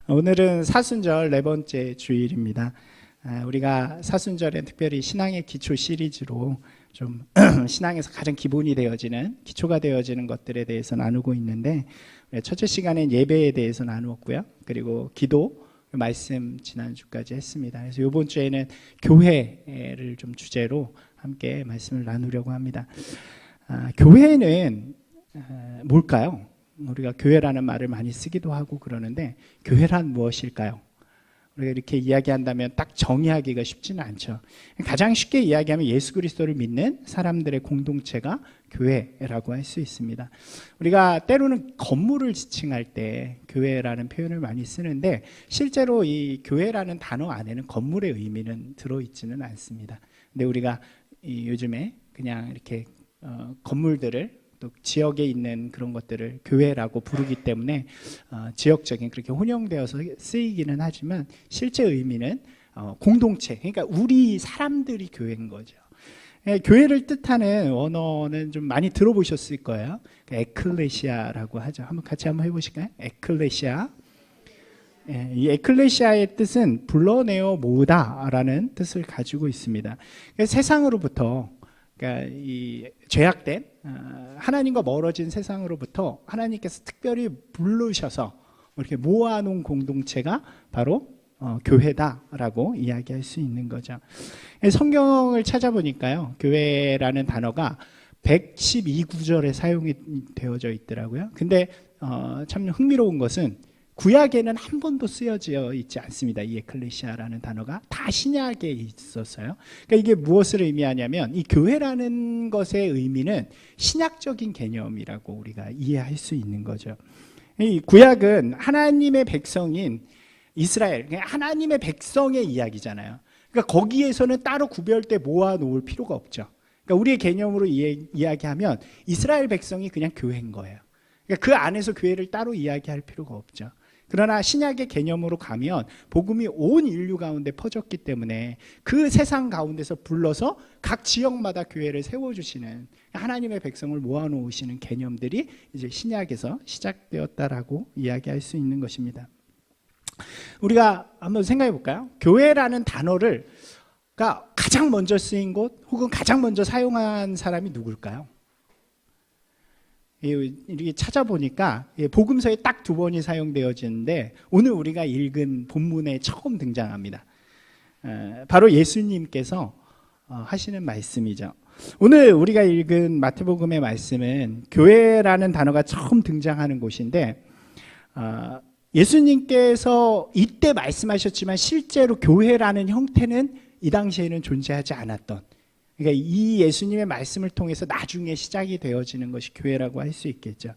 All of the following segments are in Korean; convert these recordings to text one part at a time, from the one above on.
오늘은 사순절 네 번째 주일입니다. 우리가 사순절에 특별히 신앙의 기초 시리즈로 좀 신앙에서 가장 기본이 되어지는, 기초가 되어지는 것들에 대해서 나누고 있는데, 첫째 시간엔 예배에 대해서 나누었고요. 그리고 기도, 말씀 지난주까지 했습니다. 그래서 이번 주에는 교회를 좀 주제로 함께 말씀을 나누려고 합니다. 교회는 뭘까요? 우리가 교회라는 말을 많이 쓰기도 하고 그러는데, 교회란 무엇일까요? 우리가 이렇게 이야기한다면 딱 정의하기가 쉽지는 않죠. 가장 쉽게 이야기하면 예수 그리스도를 믿는 사람들의 공동체가 교회라고 할 수 있습니다. 우리가 때로는 건물을 지칭할 때 교회라는 표현을 많이 쓰는데, 실제로 이 교회라는 단어 안에는 건물의 의미는 들어있지는 않습니다. 근데 우리가 요즘에 그냥 이렇게 건물들을, 또 지역에 있는 그런 것들을 교회라고 부르기 때문에 지역적인, 그렇게 혼용되어서 쓰이기는 하지만 실제 의미는 공동체, 그러니까 우리 사람들이 교회인 거죠. 교회를 뜻하는 언어는 좀 많이 들어보셨을 거예요. 에클레시아라고 하죠. 같이 한번 해보실까요? 에클레시아. 이 에클레시아의 뜻은 불러내어 모으다라는 뜻을 가지고 있습니다. 세상으로부터, 그러니까 이 죄악된 하나님과 멀어진 세상으로부터 하나님께서 특별히 부르셔서 이렇게 모아놓은 공동체가 바로 교회다라고 이야기할 수 있는 거죠. 성경을 찾아보니까요, 교회라는 단어가 112구절에 사용이 되어져 있더라고요. 근데 참 흥미로운 것은 구약에는 한 번도 쓰여져 있지 않습니다. 이 에클레시아라는 단어가 다 신약에 있었어요. 그러니까 이게 무엇을 의미하냐면, 이 교회라는 것의 의미는 신약적인 개념이라고 우리가 이해할 수 있는 거죠. 이 구약은 하나님의 백성인 이스라엘, 하나님의 백성의 이야기잖아요. 그러니까 거기에서는 따로 구별돼 모아놓을 필요가 없죠. 그러니까 우리의 개념으로 이야기하면 이스라엘 백성이 그냥 교회인 거예요. 그러니까 그 안에서 교회를 따로 이야기할 필요가 없죠. 그러나 신약의 개념으로 가면 복음이 온 인류 가운데 퍼졌기 때문에 그 세상 가운데서 불러서 각 지역마다 교회를 세워주시는, 하나님의 백성을 모아놓으시는 개념들이 이제 신약에서 시작되었다라고 이야기할 수 있는 것입니다. 우리가 한번 생각해 볼까요? 교회라는 단어를 가장 먼저 쓰인 곳, 혹은 가장 먼저 사용한 사람이 누굴까요? 이렇게 찾아보니까 복음서에 딱 2번이 사용되어지는데, 오늘 우리가 읽은 본문에 처음 등장합니다. 바로 예수님께서 하시는 말씀이죠. 오늘 우리가 읽은 마태복음의 말씀은 교회라는 단어가 처음 등장하는 곳인데, 예수님께서 이때 말씀하셨지만 실제로 교회라는 형태는 이 당시에는 존재하지 않았던, 그러니까 이 예수님의 말씀을 통해서 나중에 시작이 되어지는 것이 교회라고 할 수 있겠죠.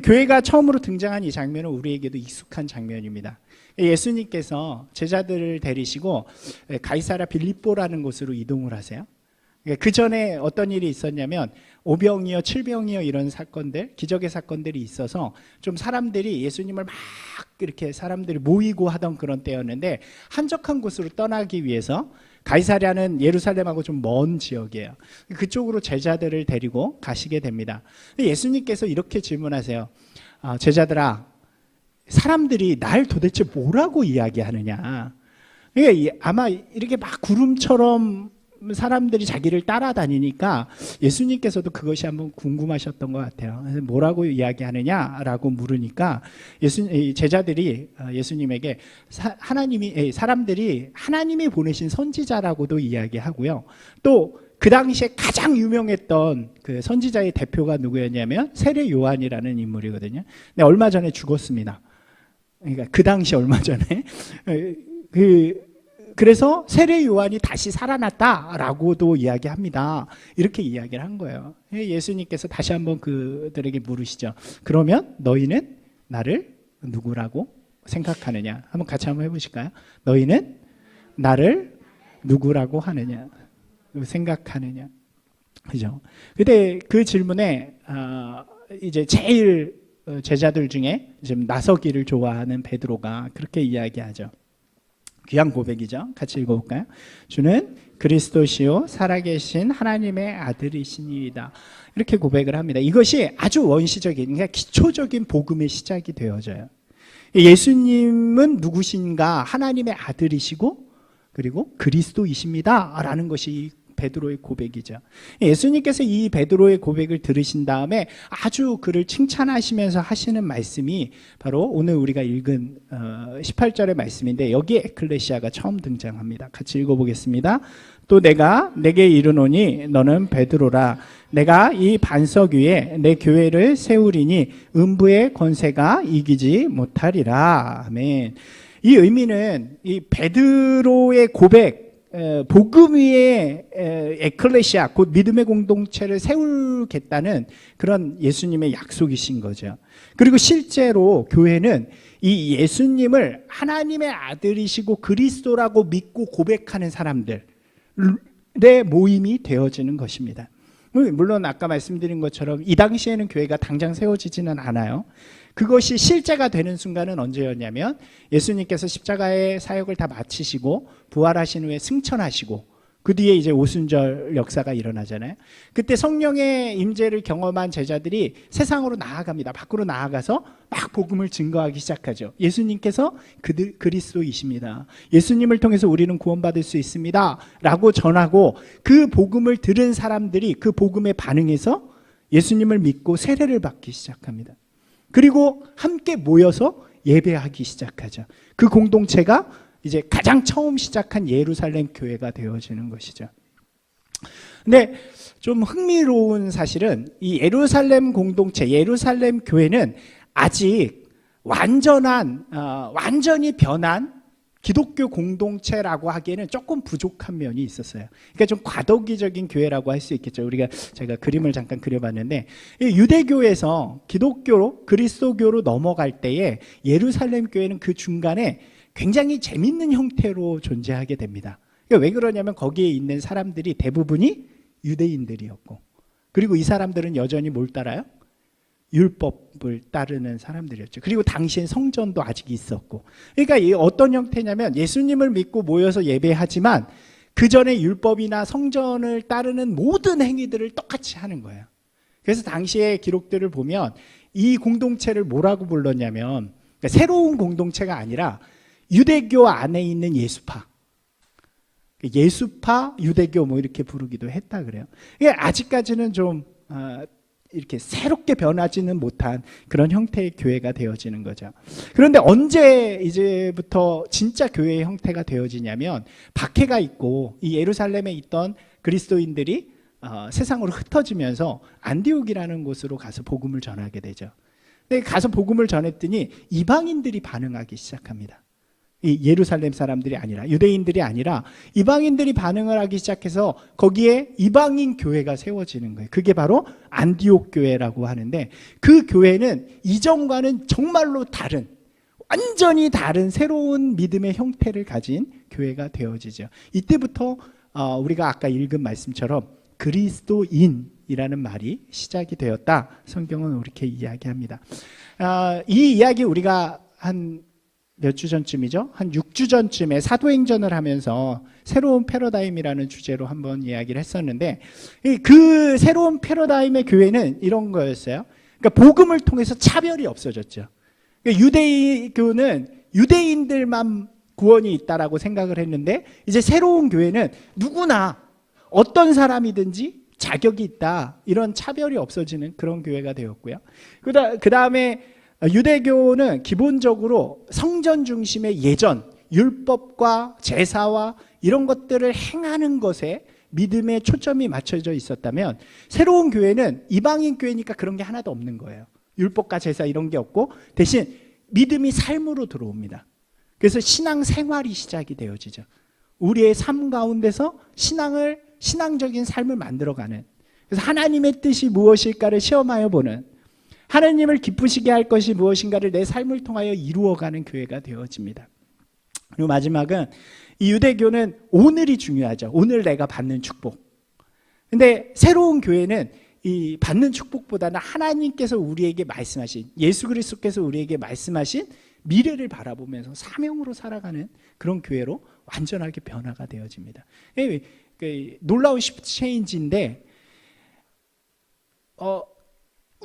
교회가 처음으로 등장한 이 장면은 우리에게도 익숙한 장면입니다. 예수님께서 제자들을 데리시고 가이사랴 빌립보라는 곳으로 이동을 하세요. 그 전에 어떤 일이 있었냐면, 오병이어, 칠병이어 이런 사건들, 기적의 사건들이 있어서 좀 사람들이 예수님을 막 이렇게 사람들이 모이고 하던 그런 때였는데, 한적한 곳으로 떠나기 위해서, 가이사랴는 예루살렘하고 좀 먼 지역이에요. 그쪽으로 제자들을 데리고 가시게 됩니다. 예수님께서 이렇게 질문하세요. 제자들아, 사람들이 날 도대체 뭐라고 이야기하느냐? 그러니까 아마 이렇게 막 구름처럼 사람들이 자기를 따라다니니까 예수님께서도 그것이 한번 궁금하셨던 것 같아요. 그래서 뭐라고 이야기하느냐라고 물으니까 제자들이 예수님에게 사람들이 하나님이 보내신 선지자라고도 이야기하고요. 또 그 당시에 가장 유명했던 그 선지자의 대표가 누구였냐면 세례 요한이라는 인물이거든요. 근데 얼마 전에 죽었습니다. 그러니까 그 당시 얼마 전에 그래서 세례 요한이 다시 살아났다라고도 이야기합니다. 이렇게 이야기를 한 거예요. 예수님께서 다시 한번 그들에게 물으시죠. 그러면 너희는 나를 누구라고 생각하느냐? 한번 같이 한번 해보실까요? 너희는 나를 누구라고 하느냐? 생각하느냐? 그죠? 근데 그 질문에 이제 제일 제자들 중에 좀 나서기를 좋아하는 베드로가 그렇게 이야기하죠. 귀한 고백이죠. 같이 읽어볼까요? 주는 그리스도시요 살아계신 하나님의 아들이시니이다. 이렇게 고백을 합니다. 이것이 아주 원시적인, 그러니까 기초적인 복음의 시작이 되어져요. 예수님은 누구신가? 하나님의 아들이시고 그리고 그리스도이십니다 라는 것이 베드로의 고백이죠. 예수님께서 이 베드로의 고백을 들으신 다음에 아주 그를 칭찬하시면서 하시는 말씀이 바로 오늘 우리가 읽은 18절의 말씀인데, 여기에 에클레시아가 처음 등장합니다. 같이 읽어보겠습니다. 또 내가 내게 이르노니 너는 베드로라. 내가 이 반석 위에 내 교회를 세우리니 음부의 권세가 이기지 못하리라. 아멘. 이 의미는 이 베드로의 고백, 복음 위에 에클레시아, 곧 믿음의 공동체를 세우겠다는 그런 예수님의 약속이신 거죠. 그리고 실제로 교회는 이 예수님을 하나님의 아들이시고 그리스도라고 믿고 고백하는 사람들의 모임이 되어지는 것입니다. 물론 아까 말씀드린 것처럼 이 당시에는 교회가 당장 세워지지는 않아요. 그것이 실제가 되는 순간은 언제였냐면, 예수님께서 십자가의 사역을 다 마치시고 부활하신 후에 승천하시고 그 뒤에 이제 오순절 역사가 일어나잖아요. 그때 성령의 임재를 경험한 제자들이 세상으로 나아갑니다. 밖으로 나아가서 막 복음을 증거하기 시작하죠. 예수님께서 그리스도이십니다. 예수님을 통해서 우리는 구원받을 수 있습니다 라고 전하고, 그 복음을 들은 사람들이 그 복음에 반응해서 예수님을 믿고 세례를 받기 시작합니다. 그리고 함께 모여서 예배하기 시작하죠. 그 공동체가 이제 가장 처음 시작한 예루살렘 교회가 되어지는 것이죠. 근데 좀 흥미로운 사실은 이 예루살렘 공동체, 예루살렘 교회는 아직 완전히 변한 기독교 공동체라고 하기에는 조금 부족한 면이 있었어요. 그러니까 좀 과도기적인 교회라고 할 수 있겠죠. 제가 그림을 잠깐 그려봤는데, 유대교에서 기독교로 그리스도교로 넘어갈 때에 예루살렘 교회는 그 중간에 굉장히 재밌는 형태로 존재하게 됩니다. 그러니까 왜 그러냐면 거기에 있는 사람들이 대부분이 유대인들이었고, 그리고 이 사람들은 여전히 뭘 따라요? 율법을 따르는 사람들이었죠. 그리고 당시엔 성전도 아직 있었고, 그러니까 이 어떤 형태냐면 예수님을 믿고 모여서 예배하지만 그 전에 율법이나 성전을 따르는 모든 행위들을 똑같이 하는 거예요. 그래서 당시의 기록들을 보면 이 공동체를 뭐라고 불렀냐면, 그러니까 새로운 공동체가 아니라 유대교 안에 있는 예수파, 유대교 뭐 이렇게 부르기도 했다 그래요. 이게 아직까지는 좀 이렇게 새롭게 변하지는 못한 그런 형태의 교회가 되어지는 거죠. 그런데 언제 이제부터 진짜 교회의 형태가 되어지냐면, 박해가 있고 이 예루살렘에 있던 그리스도인들이 세상으로 흩어지면서 안디옥이라는 곳으로 가서 복음을 전하게 되죠. 근데 가서 복음을 전했더니 이방인들이 반응하기 시작합니다. 이 예루살렘 사람들이 아니라, 유대인들이 아니라 이방인들이 반응을 하기 시작해서 거기에 이방인 교회가 세워지는 거예요. 그게 바로 안디옥 교회라고 하는데, 그 교회는 이전과는 정말로 다른, 완전히 다른 새로운 믿음의 형태를 가진 교회가 되어지죠. 이때부터 우리가 아까 읽은 말씀처럼 그리스도인이라는 말이 시작이 되었다. 성경은 이렇게 이야기합니다. 이 이야기 우리가 몇 주 전쯤이죠? 한 6주 전쯤에 사도행전을 하면서 새로운 패러다임이라는 주제로 한번 이야기를 했었는데, 그 새로운 패러다임의 교회는 이런 거였어요. 그러니까 복음을 통해서 차별이 없어졌죠. 그러니까 유대교는 유대인들만 구원이 있다라고 생각을 했는데, 이제 새로운 교회는 누구나 어떤 사람이든지 자격이 있다, 이런 차별이 없어지는 그런 교회가 되었고요. 그 다음에 유대교는 기본적으로 성전 중심의 예전, 율법과 제사와 이런 것들을 행하는 것에 믿음의 초점이 맞춰져 있었다면, 새로운 교회는 이방인 교회니까 그런 게 하나도 없는 거예요. 율법과 제사 이런 게 없고, 대신 믿음이 삶으로 들어옵니다. 그래서 신앙 생활이 시작이 되어지죠. 우리의 삶 가운데서 신앙적인 삶을 만들어가는, 그래서 하나님의 뜻이 무엇일까를 시험하여 보는, 하나님을 기쁘시게 할 것이 무엇인가를 내 삶을 통하여 이루어가는 교회가 되어집니다. 그리고 마지막은, 이 유대교는 오늘이 중요하죠. 오늘 내가 받는 축복. 근데 새로운 교회는 이 받는 축복보다는 하나님께서 우리에게 말씀하신, 예수 그리스도께서 우리에게 말씀하신 미래를 바라보면서 사명으로 살아가는 그런 교회로 완전하게 변화가 되어집니다. 놀라운 시프트 체인지인데,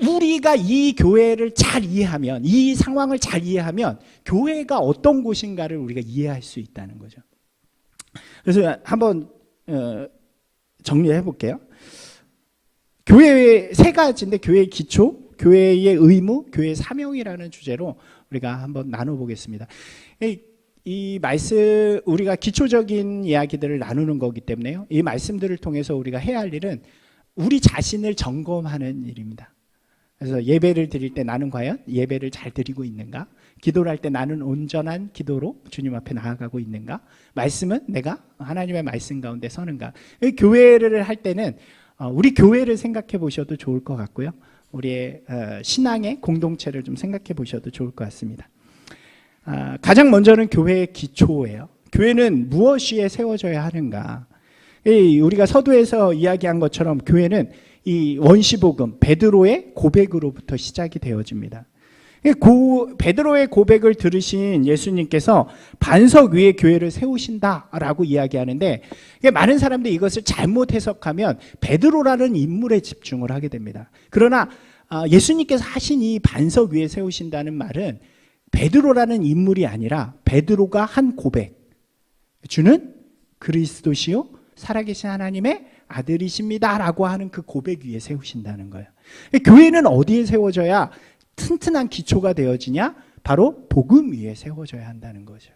우리가 이 교회를 잘 이해하면, 이 상황을 잘 이해하면 교회가 어떤 곳인가를 우리가 이해할 수 있다는 거죠. 그래서 한번 정리해 볼게요. 교회의 세 가지인데, 교회의 기초, 교회의 의무, 교회의 사명이라는 주제로 우리가 한번 나눠보겠습니다. 이 말씀, 우리가 기초적인 이야기들을 나누는 거기 때문에요, 이 말씀들을 통해서 우리가 해야 할 일은 우리 자신을 점검하는 일입니다. 그래서 예배를 드릴 때 나는 과연 예배를 잘 드리고 있는가? 기도를 할 때 나는 온전한 기도로 주님 앞에 나아가고 있는가? 말씀은 내가 하나님의 말씀 가운데 서는가? 교회를 할 때는 우리 교회를 생각해 보셔도 좋을 것 같고요, 우리의 신앙의 공동체를 좀 생각해 보셔도 좋을 것 같습니다. 가장 먼저는 교회의 기초예요. 교회는 무엇 위에 세워져야 하는가? 우리가 서두에서 이야기한 것처럼 교회는 이 원시복음 베드로의 고백으로부터 시작이 되어집니다. 베드로의 고백을 들으신 예수님께서 반석 위에 교회를 세우신다라고 이야기하는데, 많은 사람들이 이것을 잘못 해석하면 베드로라는 인물에 집중을 하게 됩니다. 그러나 예수님께서 하신 이 반석 위에 세우신다는 말은 베드로라는 인물이 아니라 베드로가 한 고백, 주는 그리스도시요 살아계신 하나님의 아들이십니다라고 하는 그 고백 위에 세우신다는 거예요. 교회는 어디에 세워져야 튼튼한 기초가 되어지냐? 바로 복음 위에 세워져야 한다는 거죠.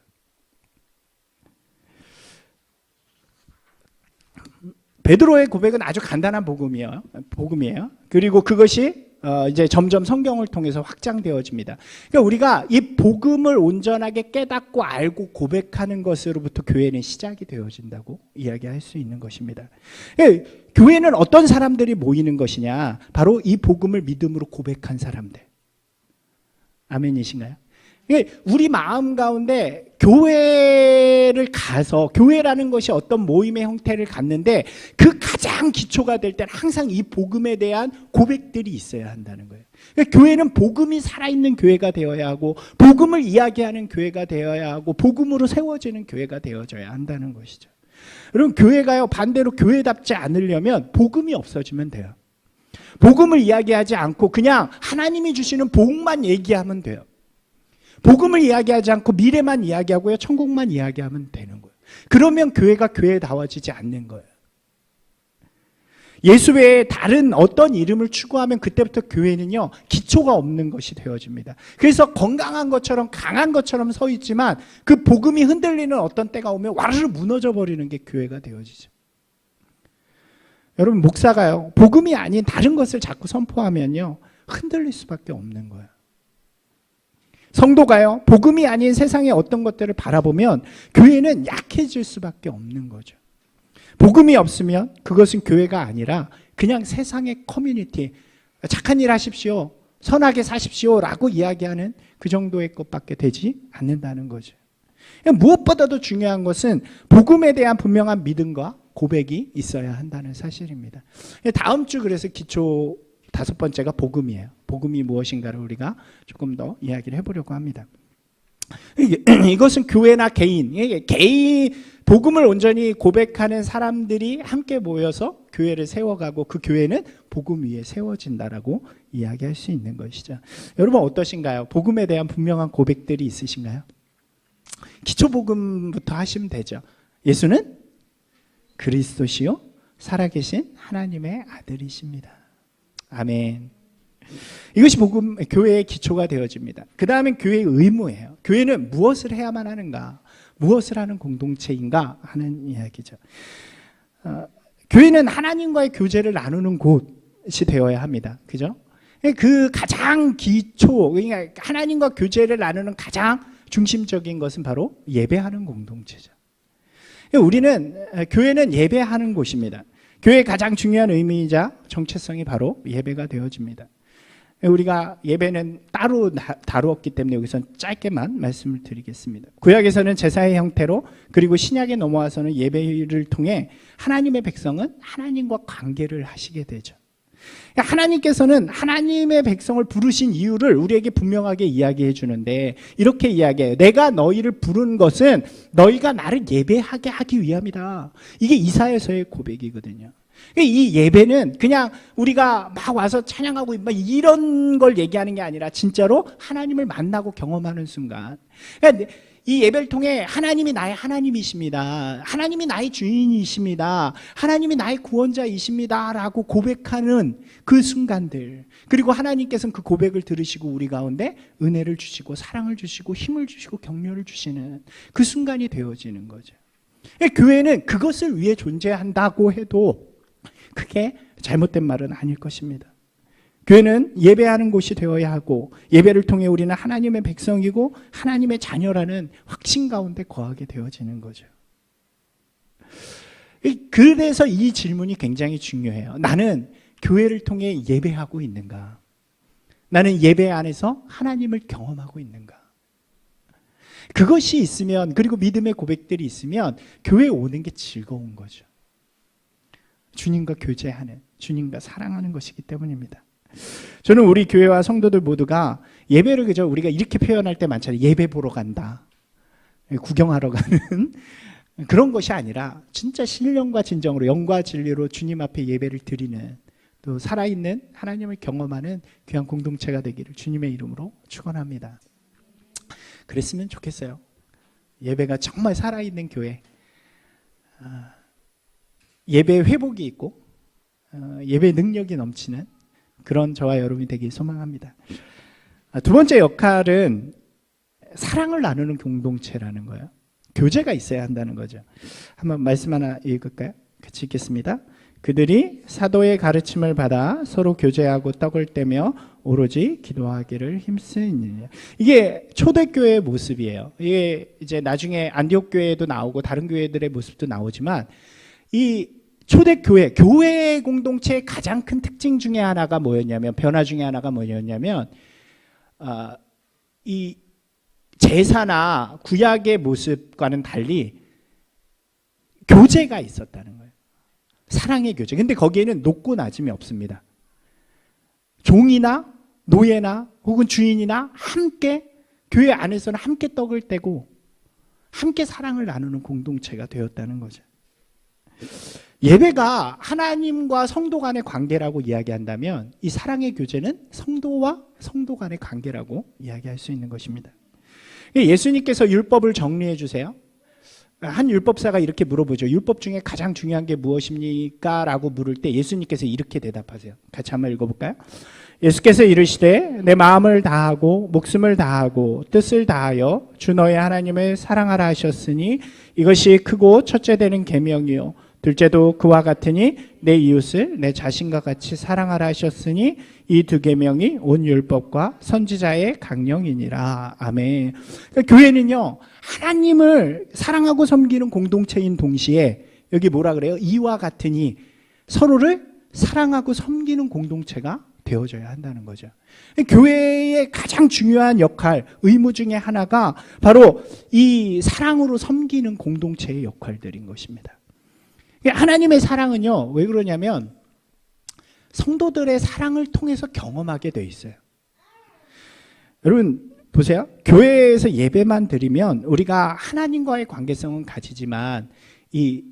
베드로의 고백은 아주 간단한 복음이에요. 그리고 그것이 이제 점점 성경을 통해서 확장되어집니다. 그러니까 우리가 이 복음을 온전하게 깨닫고 알고 고백하는 것으로부터 교회는 시작이 되어진다고 이야기할 수 있는 것입니다. 그러니까 교회는 어떤 사람들이 모이는 것이냐? 바로 이 복음을 믿음으로 고백한 사람들. 아멘이신가요? 우리 마음 가운데 교회를 가서, 교회라는 것이 어떤 모임의 형태를 갖는데 그 가장 기초가 될 때는 항상 이 복음에 대한 고백들이 있어야 한다는 거예요. 교회는 복음이 살아있는 교회가 되어야 하고, 복음을 이야기하는 교회가 되어야 하고, 복음으로 세워지는 교회가 되어져야 한다는 것이죠. 여러분, 교회가요, 반대로 교회답지 않으려면 복음이 없어지면 돼요. 복음을 이야기하지 않고 그냥 하나님이 주시는 복만 얘기하면 돼요. 복음을 이야기하지 않고 미래만 이야기하고요, 천국만 이야기하면 되는 거예요. 그러면 교회가 교회다워지지 않는 거예요. 예수 외에 다른 어떤 이름을 추구하면 그때부터 교회는요, 기초가 없는 것이 되어집니다. 그래서 건강한 것처럼 강한 것처럼 서 있지만 그 복음이 흔들리는 어떤 때가 오면 와르르 무너져 버리는 게 교회가 되어지죠. 여러분, 목사가요, 복음이 아닌 다른 것을 자꾸 선포하면요, 흔들릴 수밖에 없는 거예요. 성도가요, 복음이 아닌 세상의 어떤 것들을 바라보면 교회는 약해질 수밖에 없는 거죠. 복음이 없으면 그것은 교회가 아니라 그냥 세상의 커뮤니티, 착한 일 하십시오, 선하게 사십시오라고 이야기하는 그 정도의 것밖에 되지 않는다는 거죠. 무엇보다도 중요한 것은 복음에 대한 분명한 믿음과 고백이 있어야 한다는 사실입니다. 다음 주 그래서 기초 5번째가 복음이에요. 복음이 무엇인가를 우리가 조금 더 이야기를 해보려고 합니다. 이것은 교회나 개인, 복음을 온전히 고백하는 사람들이 함께 모여서 교회를 세워가고 그 교회는 복음 위에 세워진다라고 이야기할 수 있는 것이죠. 여러분, 어떠신가요? 복음에 대한 분명한 고백들이 있으신가요? 기초 복음부터 하시면 되죠. 예수는 그리스도시요 살아계신 하나님의 아들이십니다. 아멘. 이것이 복음, 교회의 기초가 되어집니다. 그 다음엔 교회의 의무예요. 교회는 무엇을 해야만 하는가, 무엇을 하는 공동체인가 하는 이야기죠. 교회는 하나님과의 교제를 나누는 곳이 되어야 합니다. 그죠? 그 가장 기초, 그러니까 하나님과 교제를 나누는 가장 중심적인 것은 바로 예배하는 공동체죠. 교회는 예배하는 곳입니다. 교회의 가장 중요한 의미이자 정체성이 바로 예배가 되어집니다. 우리가 예배는 따로 다루었기 때문에 여기서 짧게만 말씀을 드리겠습니다. 구약에서는 제사의 형태로, 그리고 신약에 넘어와서는 예배를 통해 하나님의 백성은 하나님과 관계를 하시게 되죠. 하나님께서는 하나님의 백성을 부르신 이유를 우리에게 분명하게 이야기해 주는데, 이렇게 이야기해요. 내가 너희를 부른 것은 너희가 나를 예배하게 하기 위함이다. 이게 이사야서의 고백이거든요. 이 예배는 그냥 우리가 막 와서 찬양하고 막 이런 걸 얘기하는 게 아니라 진짜로 하나님을 만나고 경험하는 순간, 그러니까 이 예배를 통해 하나님이 나의 하나님이십니다, 하나님이 나의 주인이십니다, 하나님이 나의 구원자이십니다 라고 고백하는 그 순간들, 그리고 하나님께서는 그 고백을 들으시고 우리 가운데 은혜를 주시고 사랑을 주시고 힘을 주시고 격려를 주시는 그 순간이 되어지는 거죠. 교회는 그것을 위해 존재한다고 해도 그게 잘못된 말은 아닐 것입니다. 교회는 예배하는 곳이 되어야 하고, 예배를 통해 우리는 하나님의 백성이고 하나님의 자녀라는 확신 가운데 거하게 되어지는 거죠. 그래서 이 질문이 굉장히 중요해요. 나는 교회를 통해 예배하고 있는가? 나는 예배 안에서 하나님을 경험하고 있는가? 그것이 있으면, 그리고 믿음의 고백들이 있으면 교회에 오는 게 즐거운 거죠. 주님과 교제하는, 주님과 사랑하는 것이기 때문입니다. 저는 우리 교회와 성도들 모두가 예배를 그저 우리가 이렇게 표현할 때 많잖아요. 예배 보러 간다, 구경하러 가는 그런 것이 아니라 진짜 신령과 진정으로 영과 진리로 주님 앞에 예배를 드리는, 또 살아있는 하나님을 경험하는 귀한 공동체가 되기를 주님의 이름으로 축원합니다. 그랬으면 좋겠어요. 예배가 정말 살아있는 교회, 예배 회복이 있고 예배 능력이 넘치는 그런 저와 여러분이 되길 소망합니다. 두 번째 역할은 사랑을 나누는 공동체라는 거예요. 교제가 있어야 한다는 거죠. 한번 말씀 하나 읽을까요? 같이 읽겠습니다. 그들이 사도의 가르침을 받아 서로 교제하고 떡을 떼며 오로지 기도하기를 힘쓰니라. 이게 초대교회의 모습이에요. 이게 이제 나중에 안디옥 교회에도 나오고 다른 교회들의 모습도 나오지만, 이 초대교회, 교회 공동체의 가장 큰 특징 중에 하나가 뭐였냐면, 변화 중에 하나가 뭐였냐면, 이 제사나 구약의 모습과는 달리 교제가 있었다는 거예요. 사랑의 교제. 근데 거기에는 높고 낮음이 없습니다. 종이나 노예나 혹은 주인이나 함께, 교회 안에서는 함께 떡을 떼고 함께 사랑을 나누는 공동체가 되었다는 거죠. 예배가 하나님과 성도 간의 관계라고 이야기한다면, 이 사랑의 교제는 성도와 성도 간의 관계라고 이야기할 수 있는 것입니다. 예수님께서 율법을 정리해 주세요. 한 율법사가 이렇게 물어보죠. 율법 중에 가장 중요한 게 무엇입니까? 라고 물을 때 예수님께서 이렇게 대답하세요. 같이 한번 읽어볼까요? 예수께서 이르시되 내 마음을 다하고 목숨을 다하고 뜻을 다하여 주 너의 하나님을 사랑하라 하셨으니 이것이 크고 첫째 되는 계명이요 둘째도 그와 같으니 내 이웃을 내 자신과 같이 사랑하라 하셨으니 이 두 계명이 온 율법과 선지자의 강령이니라. 아멘. 그러니까 교회는요, 하나님을 사랑하고 섬기는 공동체인 동시에 여기 뭐라 그래요? 이와 같으니 서로를 사랑하고 섬기는 공동체가 되어져야 한다는 거죠. 교회의 가장 중요한 역할, 의무 중에 하나가 바로 이 사랑으로 섬기는 공동체의 역할들인 것입니다. 하나님의 사랑은요, 왜 그러냐면 성도들의 사랑을 통해서 경험하게 돼 있어요. 여러분 보세요. 교회에서 예배만 드리면 우리가 하나님과의 관계성은 가지지만 이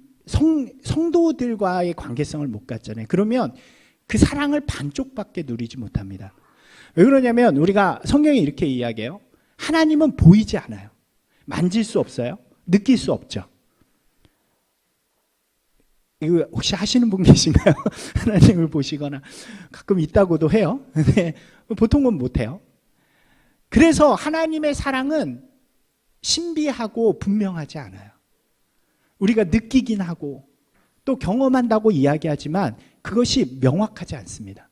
성도들과의 관계성을 못 갖잖아요. 그러면 그 사랑을 반쪽밖에 누리지 못합니다. 왜 그러냐면 우리가 성경에 이렇게 이야기해요. 하나님은 보이지 않아요. 만질 수 없어요. 느낄 수 없죠. 이거 혹시 하시는 분 계신가요? 하나님을 보시거나 가끔 있다고도 해요. 근데 보통은 못해요. 그래서 하나님의 사랑은 신비하고 분명하지 않아요. 우리가 느끼긴 하고 또 경험한다고 이야기하지만 그것이 명확하지 않습니다.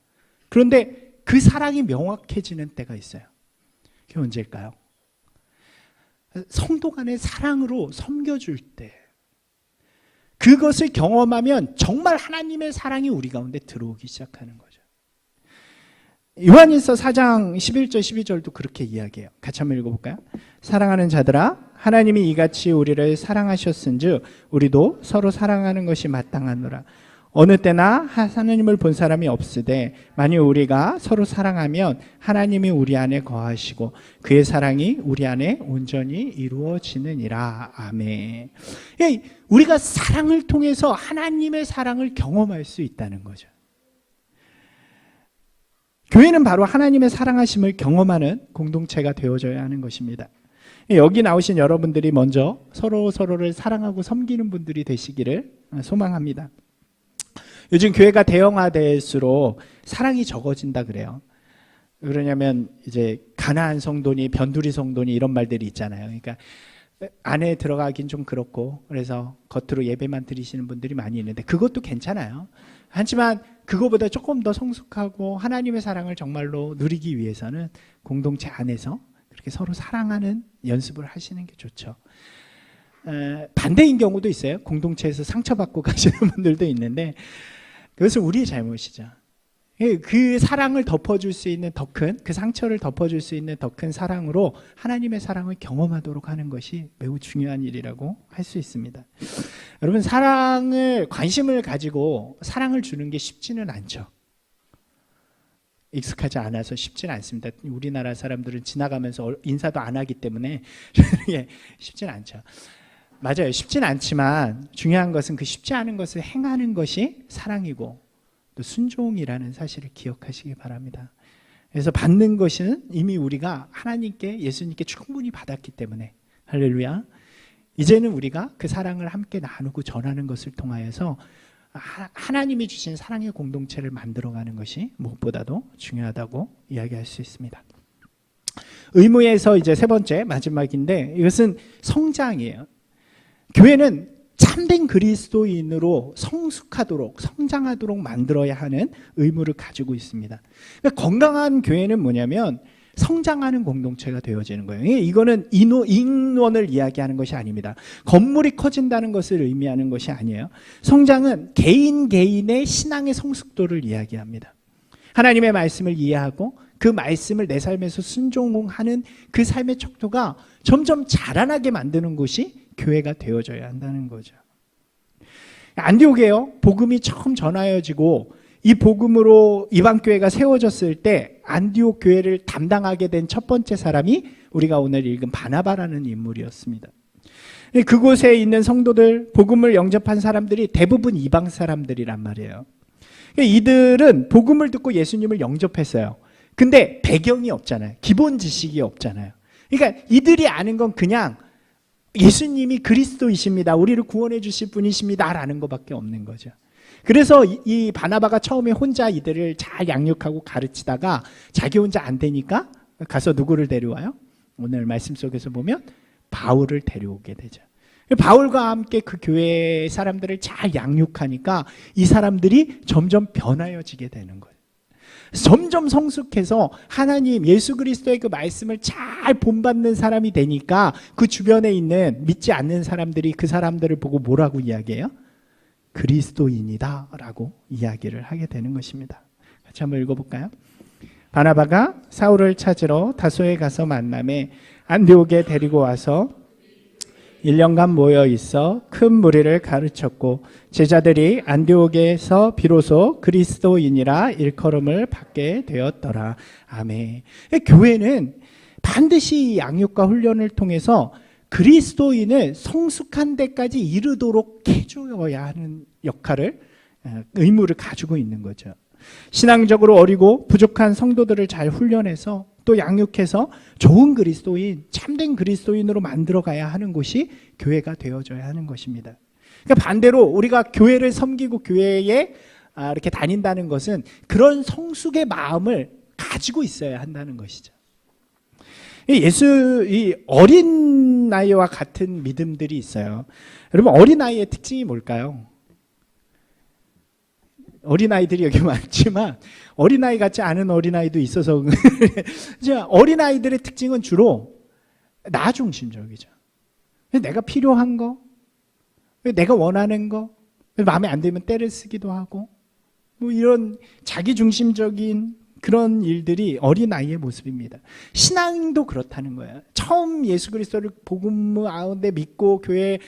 그런데 그 사랑이 명확해지는 때가 있어요. 그게 언제일까요? 성도 간의 사랑으로 섬겨줄 때, 그것을 경험하면 정말 하나님의 사랑이 우리 가운데 들어오기 시작하는 거죠. 요한일서 4장 11절 12절도 그렇게 이야기해요. 같이 한번 읽어볼까요? 사랑하는 자들아, 하나님이 이같이 우리를 사랑하셨은즉 우리도 서로 사랑하는 것이 마땅하노라. 어느 때나 하나님을 본 사람이 없으되 만일 우리가 서로 사랑하면 하나님이 우리 안에 거하시고 그의 사랑이 우리 안에 온전히 이루어지느니라. 아멘. 우리가 사랑을 통해서 하나님의 사랑을 경험할 수 있다는 거죠. 교회는 바로 하나님의 사랑하심을 경험하는 공동체가 되어져야 하는 것입니다. 여기 나오신 여러분들이 먼저 서로를 사랑하고 섬기는 분들이 되시기를 소망합니다. 요즘 교회가 대형화될수록 사랑이 적어진다 그래요. 그러냐면 이제 가나안 성도니 변두리 성도니 이런 말들이 있잖아요. 그러니까 안에 들어가긴 좀 그렇고 그래서 겉으로 예배만 드리시는 분들이 많이 있는데 그것도 괜찮아요. 하지만 그거보다 조금 더 성숙하고 하나님의 사랑을 정말로 누리기 위해서는 공동체 안에서 그렇게 서로 사랑하는 연습을 하시는 게 좋죠. 반대인 경우도 있어요. 공동체에서 상처받고 가시는 분들도 있는데 그것은 우리의 잘못이죠. 그 사랑을 덮어줄 수 있는 더 큰, 그 상처를 덮어줄 수 있는 더 큰 사랑으로 하나님의 사랑을 경험하도록 하는 것이 매우 중요한 일이라고 할 수 있습니다. 여러분, 관심을 가지고 사랑을 주는 게 쉽지는 않죠. 익숙하지 않아서 쉽지는 않습니다. 우리나라 사람들은 지나가면서 인사도 안 하기 때문에 쉽지는 않죠. 맞아요. 쉽지는 않지만 중요한 것은 그 쉽지 않은 것을 행하는 것이 사랑이고 또 순종이라는 사실을 기억하시기 바랍니다. 그래서 받는 것은 이미 우리가 하나님께 예수님께 충분히 받았기 때문에 할렐루야. 이제는 우리가 그 사랑을 함께 나누고 전하는 것을 통하여서 하나님이 주신 사랑의 공동체를 만들어가는 것이 무엇보다도 중요하다고 이야기할 수 있습니다. 의무에서 이제 세 번째 마지막인데 이것은 성장이에요. 교회는 참된 그리스도인으로 성숙하도록 성장하도록 만들어야 하는 의무를 가지고 있습니다. 그러니까 건강한 교회는 뭐냐면 성장하는 공동체가 되어지는 거예요. 이거는 인원을 이야기하는 것이 아닙니다. 건물이 커진다는 것을 의미하는 것이 아니에요. 성장은 개인의 신앙의 성숙도를 이야기합니다. 하나님의 말씀을 이해하고 그 말씀을 내 삶에서 순종하는 그 삶의 척도가 점점 자라나게 만드는 것이 교회가 되어져야 한다는 거죠. 안디옥에요. 복음이 처음 전하여지고 이 복음으로 이방교회가 세워졌을 때 안디옥 교회를 담당하게 된 첫 번째 사람이 우리가 오늘 읽은 바나바라는 인물이었습니다. 그곳에 있는 성도들, 복음을 영접한 사람들이 대부분 이방 사람들이란 말이에요. 이들은 복음을 듣고 예수님을 영접했어요. 근데 배경이 없잖아요. 기본 지식이 없잖아요. 그러니까 이들이 아는 건 그냥 예수님이 그리스도이십니다. 우리를 구원해 주실 분이십니다. 라는 것밖에 없는 거죠. 그래서 이 바나바가 처음에 혼자 이들을 잘 양육하고 가르치다가 자기 혼자 안 되니까 가서 누구를 데려와요? 오늘 말씀 속에서 보면 바울을 데려오게 되죠. 바울과 함께 그 교회 사람들을 잘 양육하니까 이 사람들이 점점 변하여지게 되는 거예요. 점점 성숙해서 하나님 예수 그리스도의 그 말씀을 잘 본받는 사람이 되니까 그 주변에 있는 믿지 않는 사람들이 그 사람들을 보고 뭐라고 이야기해요? 그리스도인이다 라고 이야기를 하게 되는 것입니다. 같이 한번 읽어볼까요? 바나바가 사울을 찾으러 다소에 가서 만남에 안디옥에 데리고 와서 1년간 모여 있어 큰 무리를 가르쳤고 제자들이 안디옥에서 비로소 그리스도인이라 일컬음을 받게 되었더라. 아멘. 교회는 반드시 양육과 훈련을 통해서 그리스도인을 성숙한 데까지 이르도록 해줘야 하는 역할을, 의무를 가지고 있는 거죠. 신앙적으로 어리고 부족한 성도들을 잘 훈련해서 또 양육해서 좋은 그리스도인, 참된 그리스도인으로 만들어가야 하는 곳이 교회가 되어져야 하는 것입니다. 그러니까 반대로 우리가 교회를 섬기고 교회에 이렇게 다닌다는 것은 그런 성숙의 마음을 가지고 있어야 한다는 것이죠. 이 어린 나이와 같은 믿음들이 있어요. 여러분, 어린 아이의 특징이 뭘까요? 어린아이들이 여기 많지만 어린아이 같지 않은 어린아이도 있어서 어린아이들의 특징은 주로 나 중심적이죠. 내가 필요한 거, 내가 원하는 거, 마음에 안 들면 때를 쓰기도 하고 뭐 이런 자기 중심적인 그런 일들이 어린아이의 모습입니다. 신앙도 그렇다는 거예요. 처음 예수 그리스도를 복음 가운데 믿고 교회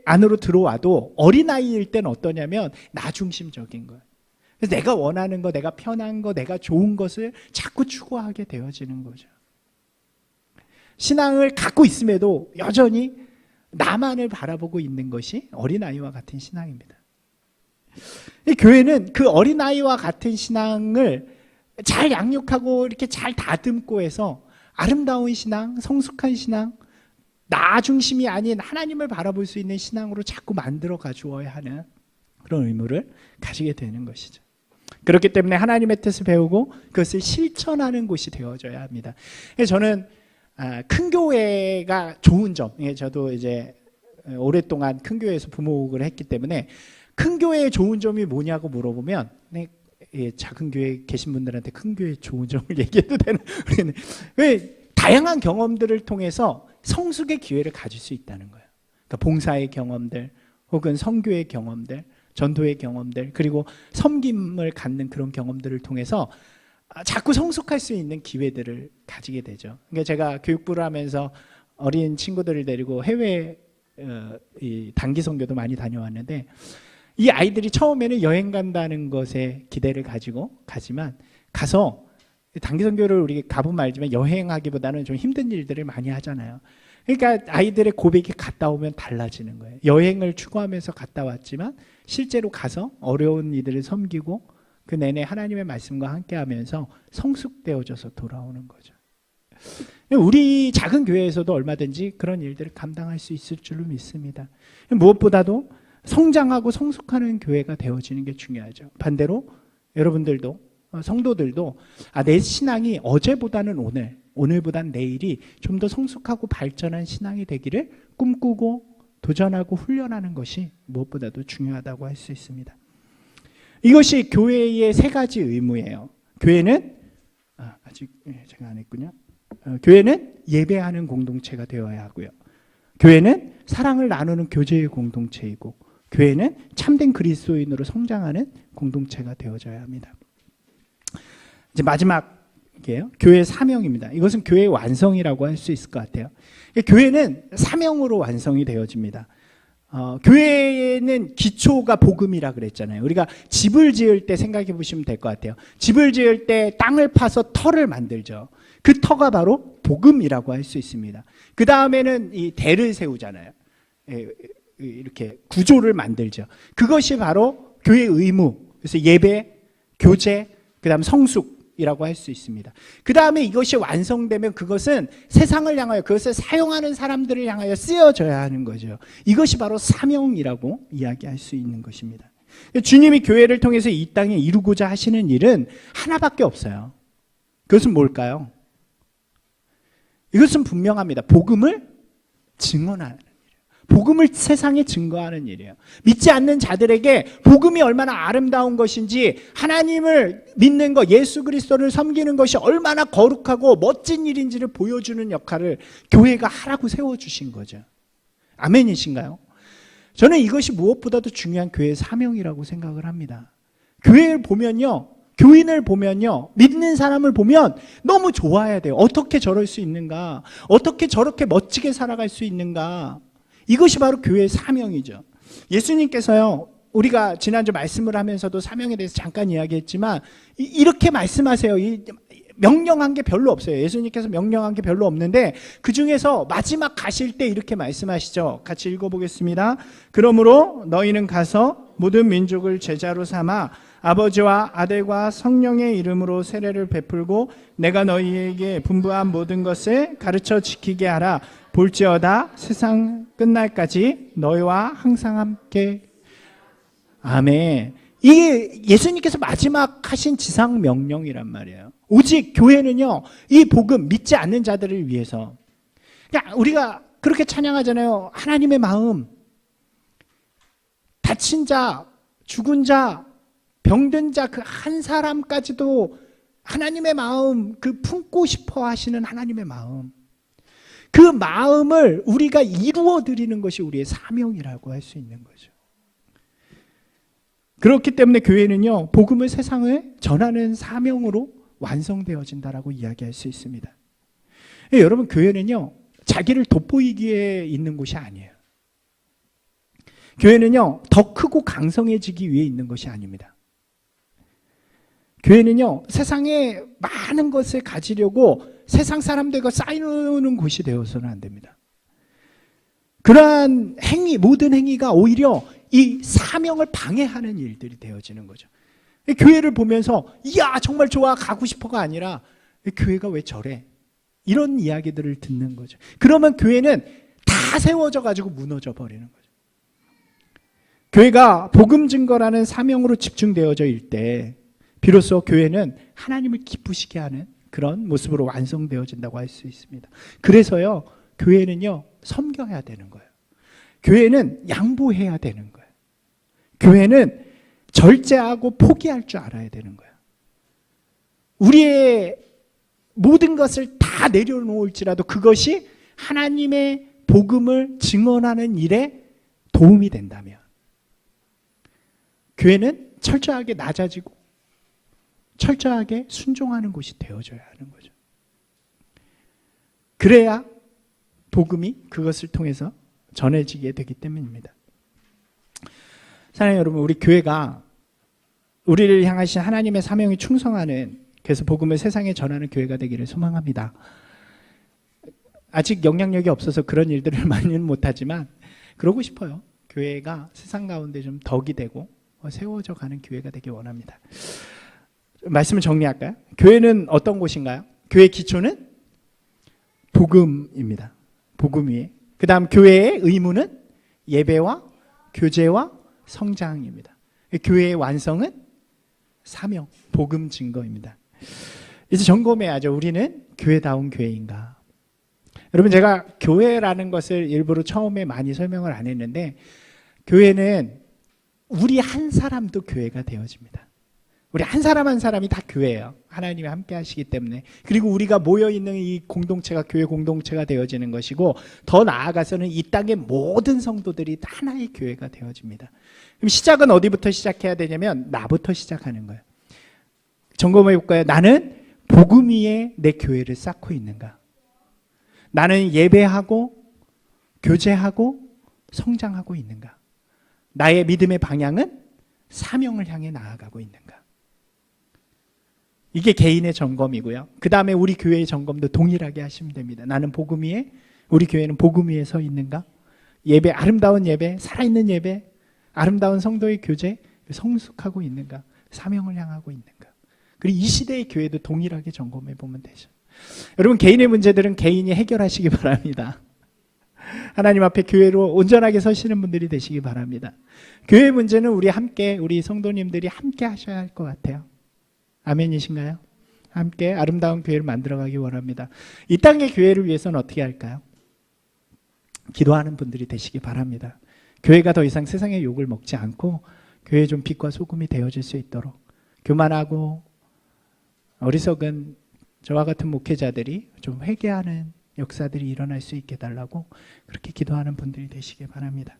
안으로 들어와도 어린아이일 땐 어떠냐면 나 중심적인 거예요. 그래서 내가 원하는 거, 내가 편한 거, 내가 좋은 것을 자꾸 추구하게 되어지는 거죠. 신앙을 갖고 있음에도 여전히 나만을 바라보고 있는 것이 어린아이와 같은 신앙입니다. 교회는 그 어린아이와 같은 신앙을 잘 양육하고 이렇게 잘 다듬고 해서 아름다운 신앙, 성숙한 신앙, 나 중심이 아닌 하나님을 바라볼 수 있는 신앙으로 자꾸 만들어 가주어야 하는 그런 의무를 가지게 되는 것이죠. 그렇기 때문에 하나님의 뜻을 배우고 그것을 실천하는 곳이 되어져야 합니다. 저는 큰 교회가 좋은 점, 저도 이제 오랫동안 큰 교회에서 부목을 했기 때문에 큰 교회의 좋은 점이 뭐냐고 물어보면 작은 교회에 계신 분들한테 큰 교회의 좋은 점을 얘기해도 되는 왜 다양한 경험들을 통해서 성숙의 기회를 가질 수 있다는 거예요. 그러니까 봉사의 경험들 혹은 선교의 경험들, 전도의 경험들, 그리고 섬김을 갖는 그런 경험들을 통해서 자꾸 성숙할 수 있는 기회들을 가지게 되죠. 그러니까 제가 교육부를 하면서 어린 친구들을 데리고 해외 단기 선교도 많이 다녀왔는데 이 아이들이 처음에는 여행 간다는 것에 기대를 가지고 가지만 가서 단기 선교를 우리 가보면 알지만 여행하기보다는 좀 힘든 일들을 많이 하잖아요. 그러니까 아이들의 고백이 갔다 오면 달라지는 거예요. 여행을 추구하면서 갔다 왔지만 실제로 가서 어려운 이들을 섬기고 그 내내 하나님의 말씀과 함께하면서 성숙되어져서 돌아오는 거죠. 우리 작은 교회에서도 얼마든지 그런 일들을 감당할 수 있을 줄로 믿습니다. 무엇보다도 성장하고 성숙하는 교회가 되어지는 게 중요하죠. 반대로 여러분들도 성도들도 내 신앙이 어제보다는 오늘보다는 내일이 좀 더 성숙하고 발전한 신앙이 되기를 꿈꾸고 도전하고 훈련하는 것이 무엇보다도 중요하다고 할 수 있습니다. 이것이 교회의 세 가지 의무예요. 교회는 아직 제가 안 했군요. 교회는 예배하는 공동체가 되어야 하고요. 교회는 사랑을 나누는 교제의 공동체이고 교회는 참된 그리스도인으로 성장하는 공동체가 되어져야 합니다. 이제 마지막이에요. 교회의 사명입니다. 이것은 교회의 완성이라고 할 수 있을 것 같아요. 교회는 사명으로 완성이 되어집니다. 교회는 기초가 복음이라 그랬잖아요. 우리가 집을 지을 때 생각해 보시면 될 것 같아요. 집을 지을 때 땅을 파서 터를 만들죠. 그 터가 바로 복음이라고 할 수 있습니다. 그 다음에는 이 대를 세우잖아요. 이렇게 구조를 만들죠. 그것이 바로 교회의 의무. 그래서 예배, 교제, 그 다음 성숙이라고 할 수 있습니다. 그 다음에 이것이 완성되면 그것은 세상을 향하여 그것을 사용하는 사람들을 향하여 쓰여져야 하는 거죠. 이것이 바로 사명이라고 이야기할 수 있는 것입니다. 주님이 교회를 통해서 이 땅에 이루고자 하시는 일은 하나밖에 없어요. 그것은 뭘까요? 이것은 분명합니다. 복음을 증언하는 일이에요. 복음을 세상에 증거하는 일이에요. 믿지 않는 자들에게 복음이 얼마나 아름다운 것인지, 하나님을 믿는 것, 예수 그리스도를 섬기는 것이 얼마나 거룩하고 멋진 일인지를 보여주는 역할을 교회가 하라고 세워주신 거죠. 아멘이신가요? 저는 이것이 무엇보다도 중요한 교회의 사명이라고 생각을 합니다. 교회를 보면요, 교인을 보면요, 믿는 사람을 보면 너무 좋아야 돼요. 어떻게 저럴 수 있는가? 어떻게 저렇게 멋지게 살아갈 수 있는가? 이것이 바로 교회의 사명이죠. 예수님께서요, 우리가 지난주 말씀을 하면서도 사명에 대해서 잠깐 이야기했지만 이렇게 말씀하세요. 명령한 게 별로 없어요. 예수님께서 명령한 게 별로 없는데 그 중에서 마지막 가실 때 이렇게 말씀하시죠. 같이 읽어보겠습니다. 그러므로 너희는 가서 모든 민족을 제자로 삼아 아버지와 아들과 성령의 이름으로 세례를 베풀고 내가 너희에게 분부한 모든 것을 가르쳐 지키게 하라. 볼지어다 세상 끝날까지 너희와 항상 함께. 아멘. 이게 예수님께서 마지막 하신 지상 명령이란 말이에요. 오직 교회는요, 이 복음 믿지 않는 자들을 위해서. 그러니까 우리가 그렇게 찬양하잖아요. 하나님의 마음, 다친 자, 죽은 자, 병든 자 그 한 사람까지도 하나님의 마음, 그 품고 싶어 하시는 하나님의 마음, 그 마음을 우리가 이루어 드리는 것이 우리의 사명이라고 할 수 있는 거죠. 그렇기 때문에 교회는요, 복음을 세상에 전하는 사명으로 완성되어진다라고 이야기할 수 있습니다. 여러분, 교회는요, 자기를 돋보이기에 있는 곳이 아니에요. 교회는요, 더 크고 강성해지기 위해 있는 것이 아닙니다. 교회는요, 세상에 많은 것을 가지려고 세상 사람들과 쌓이는 곳이 되어서는 안 됩니다. 그러한 행위, 모든 행위가 오히려 이 사명을 방해하는 일들이 되어지는 거죠. 교회를 보면서 이야 정말 좋아 가고 싶어가 아니라 교회가 왜 저래? 이런 이야기들을 듣는 거죠. 그러면 교회는 다 세워져 가지고 무너져 버리는 거죠. 교회가 복음 증거라는 사명으로 집중되어져 있을 때 비로소 교회는 하나님을 기쁘시게 하는 그런 모습으로 완성되어진다고 할 수 있습니다. 그래서요, 교회는요, 섬겨야 되는 거예요. 교회는 양보해야 되는 거예요. 교회는 절제하고 포기할 줄 알아야 되는 거예요. 우리의 모든 것을 다 내려놓을지라도 그것이 하나님의 복음을 증언하는 일에 도움이 된다면 교회는 철저하게 낮아지고 철저하게 순종하는 곳이 되어져야 하는 거죠. 그래야 복음이 그것을 통해서 전해지게 되기 때문입니다. 사랑하는 여러분, 우리 교회가 우리를 향하신 하나님의 사명에 충성하는, 그래서 복음을 세상에 전하는 교회가 되기를 소망합니다. 아직 영향력이 없어서 그런 일들을 많이는 못하지만 그러고 싶어요. 교회가 세상 가운데 좀 덕이 되고 세워져 가는 교회가 되길 원합니다. 말씀을 정리할까요? 교회는 어떤 곳인가요? 교회의 기초는 복음입니다. 복음 위에. 그 다음 교회의 의무는 예배와 교제와 성장입니다. 교회의 완성은 사명, 복음 증거입니다. 이제 점검해야죠. 우리는 교회다운 교회인가? 여러분, 제가 교회라는 것을 일부러 처음에 많이 설명을 안 했는데, 교회는 우리 한 사람도 교회가 되어집니다. 우리 한 사람 한 사람이 다 교회예요. 하나님이 함께 하시기 때문에. 그리고 우리가 모여있는 이 공동체가 교회 공동체가 되어지는 것이고, 더 나아가서는 이 땅의 모든 성도들이 하나의 교회가 되어집니다. 그럼 시작은 어디부터 시작해야 되냐면 나부터 시작하는 거예요. 점검해 볼까요? 나는 복음 위에 내 교회를 쌓고 있는가? 나는 예배하고 교제하고 성장하고 있는가? 나의 믿음의 방향은 사명을 향해 나아가고 있는가? 이게 개인의 점검이고요. 그 다음에 우리 교회의 점검도 동일하게 하시면 됩니다. 나는 복음 위에, 우리 교회는 복음 위에 서 있는가? 예배, 아름다운 예배, 살아있는 예배, 아름다운 성도의 교제, 성숙하고 있는가? 사명을 향하고 있는가? 그리고 이 시대의 교회도 동일하게 점검해 보면 되죠. 여러분, 개인의 문제들은 개인이 해결하시기 바랍니다. 하나님 앞에 교회로 온전하게 서시는 분들이 되시기 바랍니다. 교회 문제는 우리 함께, 우리 성도님들이 함께 하셔야 할 것 같아요. 아멘이신가요? 함께 아름다운 교회를 만들어가기 원합니다. 이 땅의 교회를 위해서는 어떻게 할까요? 기도하는 분들이 되시기 바랍니다. 교회가 더 이상 세상의 욕을 먹지 않고 교회의 좀 빛과 소금이 되어질 수 있도록 교만하고 어리석은 저와 같은 목회자들이 좀 회개하는 역사들이 일어날 수 있게 달라고 그렇게 기도하는 분들이 되시기 바랍니다.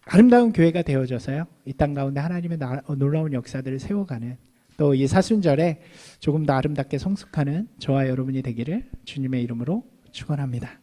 아름다운 교회가 되어져서요, 이 땅 가운데 하나님의 놀라운 역사들을 세워가는, 또 이 사순절에 조금 더 아름답게 성숙하는 저와 여러분이 되기를 주님의 이름으로 축원합니다.